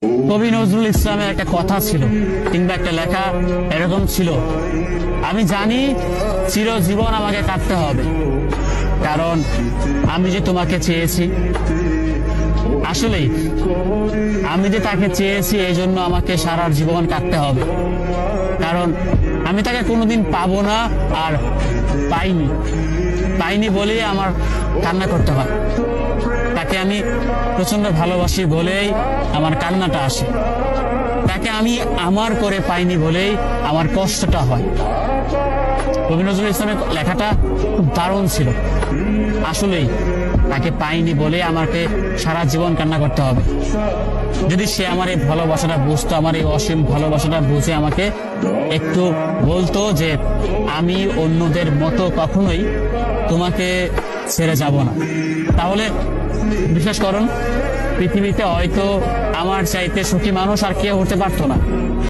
কবি নজরুল ইসলামের একটা কথা ছিল কিংবা একটা লেখা এরকম ছিল, আমি জানি চিরজীবন আমাকে কাটতে হবে, কারণ আমি যে তোমাকে চেয়েছি। আসলেই আমি যে তাকে চেয়েছি এই জন্য আমাকে সারা জীবন কাটতে হবে, কারণ আমি তাকে কোনোদিন পাবো না, আর পাইনি বলেই আমার কান্না করতে হয়। তাকে আমি প্রচন্ড ভালোবাসি বলেই আমার কান্নাটা আসে, তাকে আমি আমার করে পাইনি বলেই আমার কষ্টটা হয়। কবি নজরুল ইসলামের লেখাটা খুব দারুণ ছিল। আসলেই তাকে পাইনি বলে আমাকে সারা জীবন কান্না করতে হবে। যদি সে আমার এই ভালোবাসাটা বুঝতো, আমার এই অসীম ভালোবাসাটা বুঝে আমাকে একটু বলতো যে আমি অন্যদের মতো কখনোই তোমাকে ছেড়ে যাব না, তাহলে বিশ্বাস করুন পৃথিবীতে হয়তো আমার চাইতে সুখী মানুষ আর কেউ হতে পারতো না।